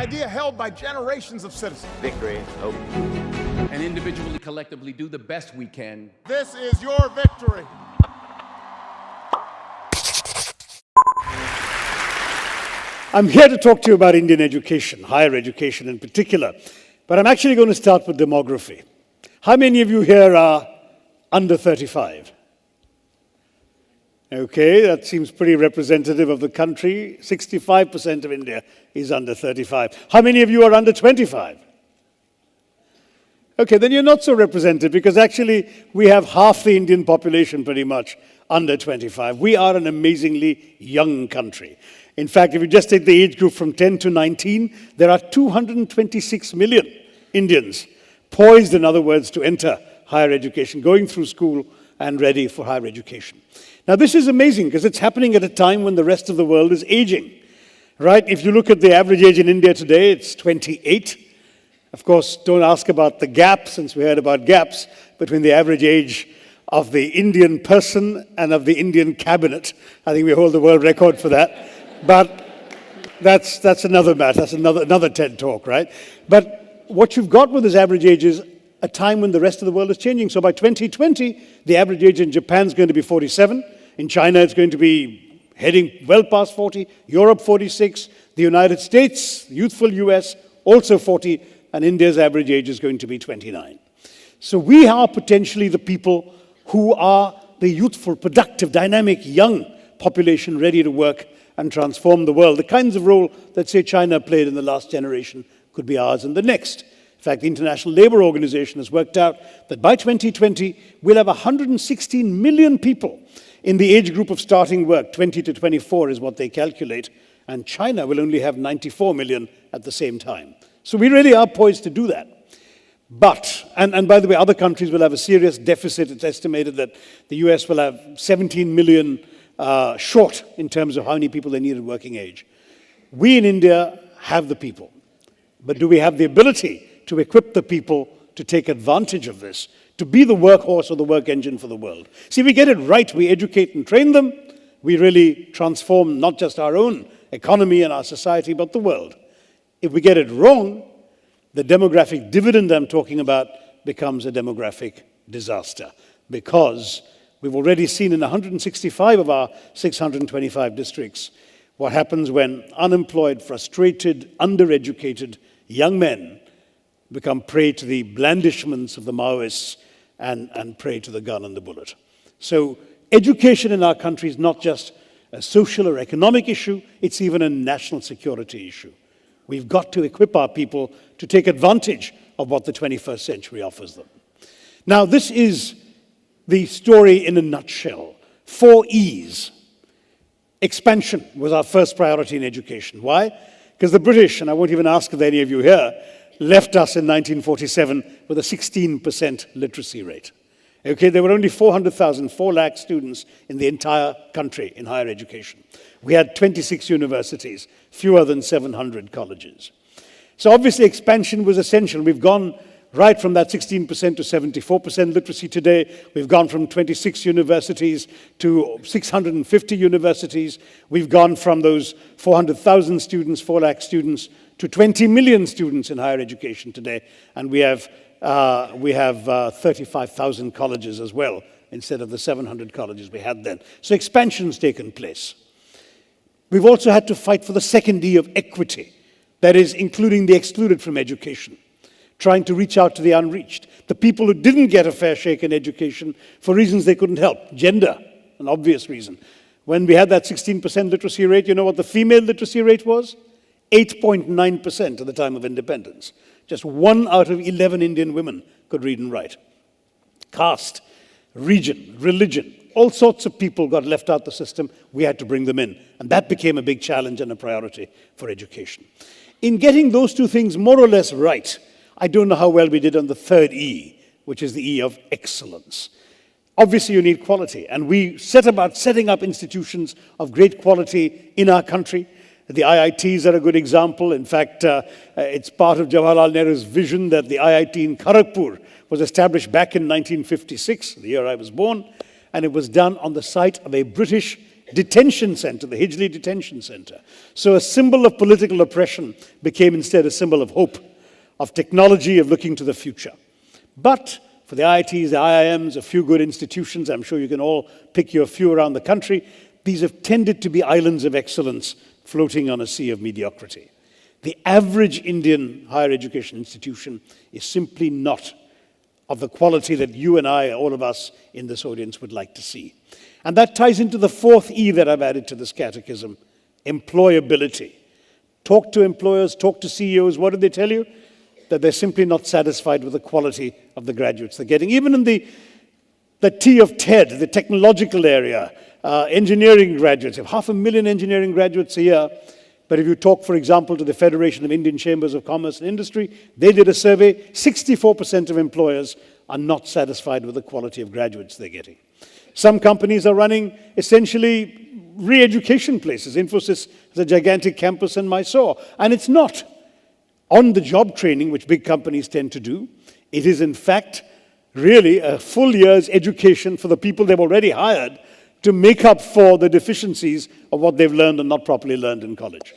idea held by generations of citizens. Victory, hope. And individually, collectively, do the best we can. This is your victory. I'm here to talk to you about Indian education, higher education in particular. But I'm actually going to start with demography. How many of you here are under 35? Okay, that seems pretty representative of the country. 65% of India is under 35. How many of you are under 25? Okay, then you're not so representative because actually we have half the Indian population pretty much under 25. We are an amazingly young country. In fact, if you just take the age group from 10 to 19, there are 226 million Indians poised, in other words, to enter higher education, going through school and ready for higher education. Now, this is amazing because it's happening at a time when the rest of the world is aging, right? If you look at the average age in India today, it's 28. Of course, don't ask about the gap, since we heard about gaps between the average age of the Indian person and of the Indian cabinet. I think we hold the world record for that. But that's another matter. That's another TED talk, right? But what you've got with this average age is a time when the rest of the world is changing. So by 2020, the average age in Japan is going to be 47. In China, it's going to be heading well past 40. Europe, 46. The United States, youthful US, also 40. And India's average age is going to be 29. So we are potentially the people who are the youthful, productive, dynamic, young population ready to work and transform the world. The kinds of role that, say, China played in the last generation could be ours in the next. In fact, the International Labour Organization has worked out that by 2020, we'll have 116 million people in the age group of starting work. 20 to 24 is what they calculate. And China will only have 94 million at the same time. So we really are poised to do that. But, and by the way, other countries will have a serious deficit. It's estimated that the US will have 17 million short in terms of how many people they need at working age. We in India have the people. But do we have the ability to equip the people to take advantage of this, to be the workhorse or the work engine for the world? See, if we get it right, we educate and train them, we really transform not just our own economy and our society, but the world. If we get it wrong, the demographic dividend I'm talking about becomes a demographic disaster, because we've already seen in 165 of our 625 districts what happens when unemployed, frustrated, undereducated young men become prey to the blandishments of the Maoists and prey to the gun and the bullet. So education in our country is not just a social or economic issue, it's even a national security issue. We've got to equip our people to take advantage of what the 21st century offers them. Now, this is the story in a nutshell. 4 E's. Expansion was our first priority in education. Why? Because the British, and I won't even ask if any of you here, left us in 1947 with a 16% literacy rate. Okay, there were only 400,000, 4 lakh students in the entire country in higher education. We had 26 universities, fewer than 700 colleges. So obviously expansion was essential. We've gone right from that 16% to 74% literacy today. We've gone from 26 universities to 650 universities. We've gone from those 400,000 students, 4 lakh students, to 20 million students in higher education today. And we have 35,000 colleges as well, instead of the 700 colleges we had then. So expansion's taken place. We've also had to fight for the second E of equity, that is, including the excluded from education, trying to reach out to the unreached, the people who didn't get a fair shake in education for reasons they couldn't help. Gender, an obvious reason. When we had that 16% literacy rate, you know what the female literacy rate was? 8.9% at the time of independence. Just 1 out of 11 Indian women could read and write. Caste, region, religion, all sorts of people got left out the system. We had to bring them in. And that became a big challenge and a priority for education. In getting those two things more or less right, I don't know how well we did on the third E, which is the E of excellence. Obviously, you need quality. And we set about setting up institutions of great quality in our country. The IITs are a good example. In fact, it's part of Jawaharlal Nehru's vision that the IIT in Kharagpur was established back in 1956, the year I was born, and it was done on the site of a British detention center, the Hijli detention center. So a symbol of political oppression became instead a symbol of hope, of technology, of looking to the future. But for the IITs, the IIMs, a few good institutions, I'm sure you can all pick your few around the country, these have tended to be islands of excellence floating on a sea of mediocrity. The average Indian higher education institution is simply not of the quality that you and I, all of us in this audience, would like to see. And that ties into the fourth E that I've added to this catechism, employability. Talk to employers, talk to CEOs, what do they tell you? That they're simply not satisfied with the quality of the graduates they're getting. Even in the T of TED, the technological area, engineering graduates, you have 500,000 engineering graduates a year. But if you talk, for example, to the Federation of Indian Chambers of Commerce and Industry, they did a survey, 64% of employers are not satisfied with the quality of graduates they're getting. Some companies are running essentially re-education places. Infosys has a gigantic campus in Mysore, and it's not on-the-job training, which big companies tend to do. It is, in fact, really a full year's education for the people they've already hired to make up for the deficiencies of what they've learned and not properly learned in college.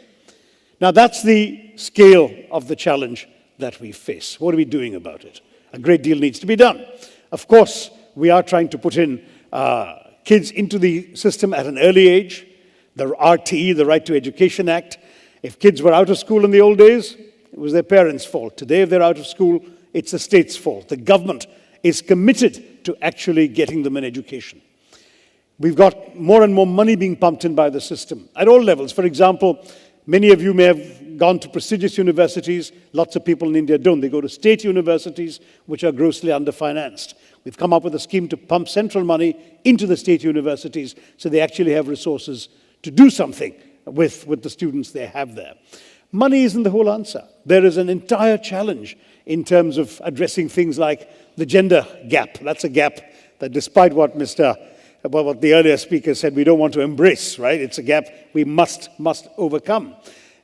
Now, that's the scale of the challenge that we face. What are we doing about it? A great deal needs to be done. Of course, we are trying to put in kids into the system at an early age. The RTE, the Right to Education Act. If kids were out of school in the old days, it was their parents' fault. Today, if they're out of school, it's the state's fault. The government is committed to actually getting them an education. We've got more and more money being pumped in by the system at all levels. For example, many of you may have gone to prestigious universities. Lots of people in India don't. They go to state universities, which are grossly underfinanced. We've come up with a scheme to pump central money into the state universities so they actually have resources to do something with the students they have there. Money isn't the whole answer. There is an entire challenge in terms of addressing things like the gender gap. That's a gap that, despite what the earlier speaker said, we don't want to embrace, right? It's a gap we must overcome.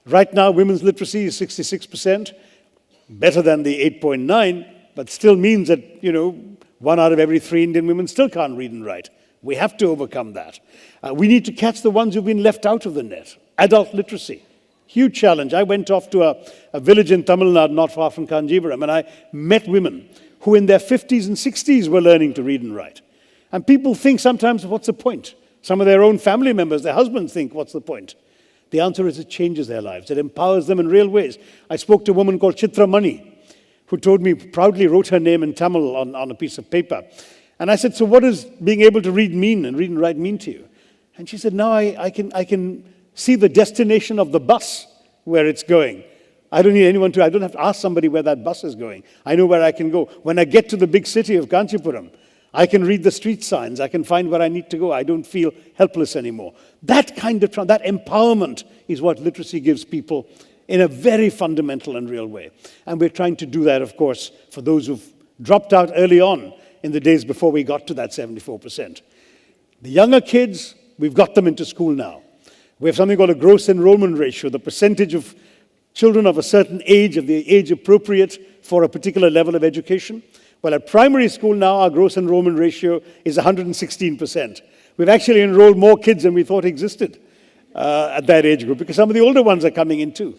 Right now, women's literacy is 66%, better than the 8.9, but still means that, 1 out of every 3 Indian women still can't read and write. We have to overcome that. We need to catch the ones who've been left out of the net. Adult literacy, huge challenge. I went off to a village in Tamil Nadu, not far from Kanjivaram, and I met women who in their 50s and 60s were learning to read and write. And people think sometimes, what's the point? Some of their own family members, their husbands think, what's the point? The answer is it changes their lives. It empowers them in real ways. I spoke to a woman called Chitra Mani, who told me, proudly wrote her name in Tamil on a piece of paper. And I said, so what does being able to read and write mean to you? And she said, now I can see the destination of the bus where it's going. I don't have to ask somebody where that bus is going. I know where I can go. When I get to the big city of Kanchipuram, I can read the street signs. I can find where I need to go. I don't feel helpless anymore. That kind of that empowerment is what literacy gives people in a very fundamental and real way. And we're trying to do that, of course, for those who've dropped out early on in the days before we got to that 74%. The younger kids, we've got them into school now. We have something called a gross enrollment ratio, the percentage of children of a certain age, of the age appropriate for a particular level of education. Well, at primary school now, our gross enrollment ratio is 116%. We've actually enrolled more kids than we thought existed at that age group, because some of the older ones are coming in too.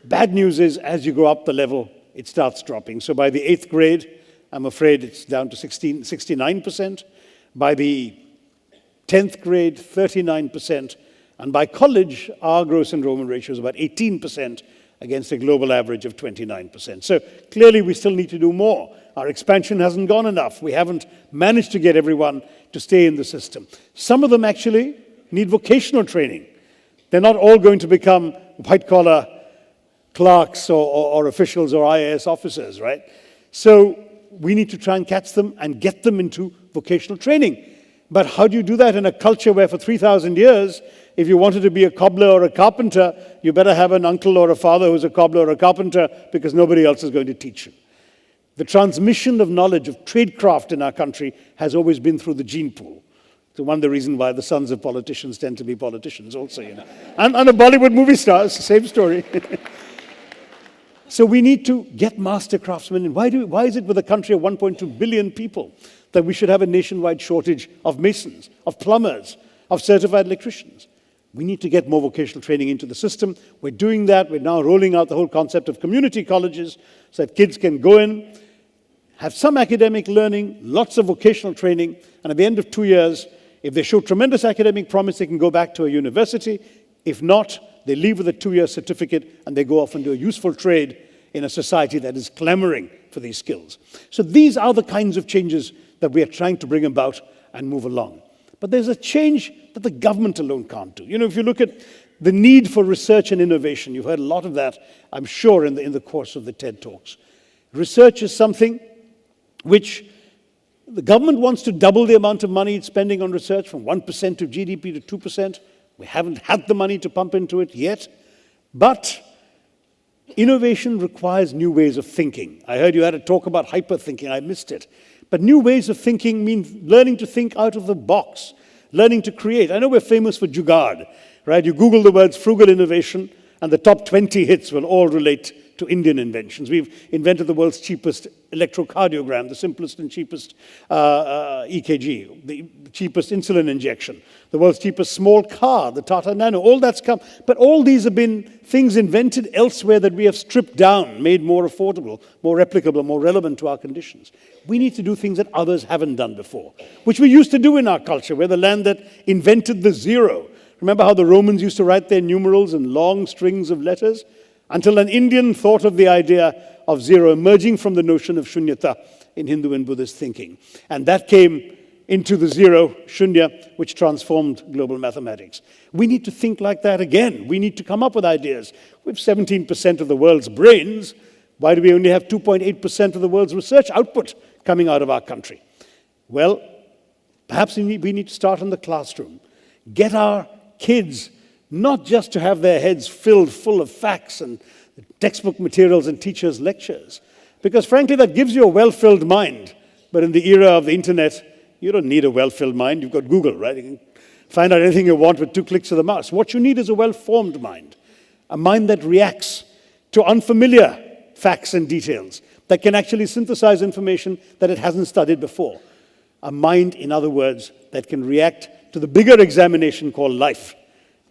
Bad news is, as you go up the level, it starts dropping. So by the 8th grade, I'm afraid it's down to 69%. By the 10th grade, 39%. And by college, our gross enrollment ratio is about 18% against a global average of 29%. So clearly, we still need to do more. Our expansion hasn't gone enough. We haven't managed to get everyone to stay in the system. Some of them actually need vocational training. They're not all going to become white-collar clerks or officials or IAS officers, right? So we need to try and catch them and get them into vocational training. But how do you do that in a culture where for 3,000 years, if you wanted to be a cobbler or a carpenter, you better have an uncle or a father who's a cobbler or a carpenter, because nobody else is going to teach you. The transmission of knowledge of tradecraft in our country has always been through the gene pool. So one of the reasons why the sons of politicians tend to be politicians also, And a Bollywood movie stars, same story. So we need to get master craftsmen in. Why is it with a country of 1.2 billion people that we should have a nationwide shortage of masons, of plumbers, of certified electricians. We need to get more vocational training into the system. We're doing that. We're now rolling out the whole concept of community colleges so that kids can go in, have some academic learning, lots of vocational training, and at the end of 2 years, if they show tremendous academic promise, they can go back to a university. If not, they leave with a 2-year certificate and they go off and do a useful trade in a society that is clamoring for these skills. So these are the kinds of changes that we are trying to bring about and move along. But there's a change that the government alone can't do. You know, if you look at the need for research and innovation, you've heard a lot of that, I'm sure, in the course of the TED Talks. Research is something which the government wants to double the amount of money it's spending on research from 1% of GDP to 2%. We haven't had the money to pump into it yet. But innovation requires new ways of thinking. I heard you had a talk about hyper-thinking. I missed it. But new ways of thinking means learning to think out of the box, learning to create. I know we're famous for jugaad, right? You Google the words frugal innovation, and the top 20 hits will all relate to Indian inventions. We've invented the world's cheapest electrocardiogram, the simplest and cheapest EKG, the cheapest insulin injection, the world's cheapest small car, the Tata Nano, all that's come. But all these have been things invented elsewhere that we have stripped down, made more affordable, more replicable, more relevant to our conditions. We need to do things that others haven't done before, which we used to do in our culture. We're the land that invented the zero. Remember how the Romans used to write their numerals in long strings of letters? Until an Indian thought of the idea of zero, emerging from the notion of shunyata in Hindu and Buddhist thinking. And that came into the zero, shunya, which transformed global mathematics. We need to think like that again. We need to come up with ideas. We have 17% of the world's brains. Why do we only have 2.8% of the world's research output coming out of our country? Well, perhaps we need to start in the classroom. Get our kids not just to have their heads filled full of facts and textbook materials and teachers' lectures, because frankly, that gives you a well-filled mind. But in the era of the internet, you don't need a well-filled mind. You've got Google, right? You can find out anything you want with 2 clicks of the mouse. What you need is a well-formed mind, a mind that reacts to unfamiliar facts and details, that can actually synthesize information that it hasn't studied before. A mind, in other words, that can react to the bigger examination called life,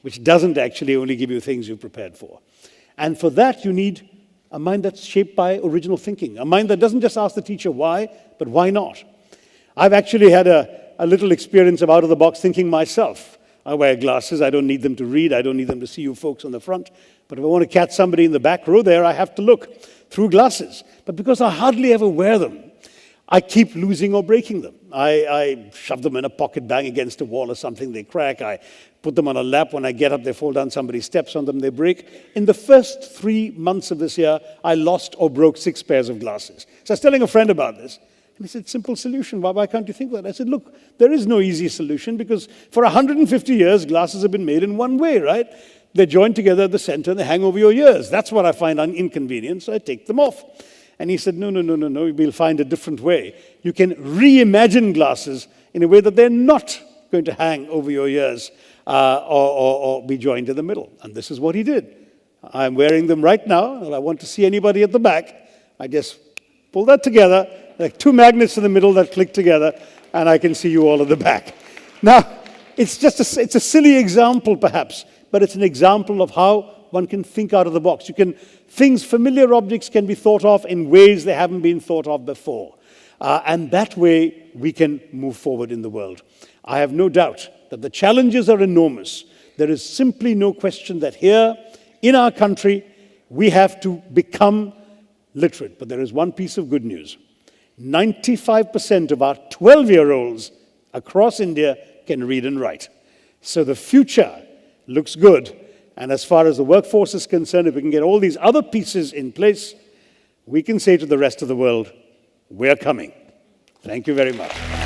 which doesn't actually only give you things you've prepared for. And for that, you need a mind that's shaped by original thinking, a mind that doesn't just ask the teacher why, but why not. I've actually had a little experience of out-of-the-box thinking myself. I wear glasses. I don't need them to read. I don't need them to see you folks on the front. But if I want to catch somebody in the back row there, I have to look through glasses. But because I hardly ever wear them, I keep losing or breaking them. I shove them in a pocket, bang against a wall or something, they crack. I put them on a lap. When I get up, they fall down. Somebody steps on them, they break. In the first 3 months of this year, I lost or broke 6 pairs of glasses. So I was telling a friend about this. And he said, simple solution. Why can't you think of that? I said, look, there is no easy solution because for 150 years, glasses have been made in one way, right? They're joined together at the center and they hang over your ears. That's what I find inconvenient, so I take them off. And he said, no, we'll find a different way. You can reimagine glasses in a way that they're not going to hang over your ears or be joined in the middle. And this is what he did. I'm wearing them right now, and I want to see anybody at the back. I just pull that together, like 2 magnets in the middle that click together, and I can see you all at the back. Now, it's a silly example, perhaps, but it's an example of how one can think out of the box. Familiar objects can be thought of in ways they haven't been thought of before. And that way, we can move forward in the world. I have no doubt that the challenges are enormous. There is simply no question that here, in our country, we have to become literate. But there is one piece of good news. 95% of our 12-year-olds across India can read and write. So the future looks good. And as far as the workforce is concerned, if we can get all these other pieces in place, we can say to the rest of the world, we're coming. Thank you very much.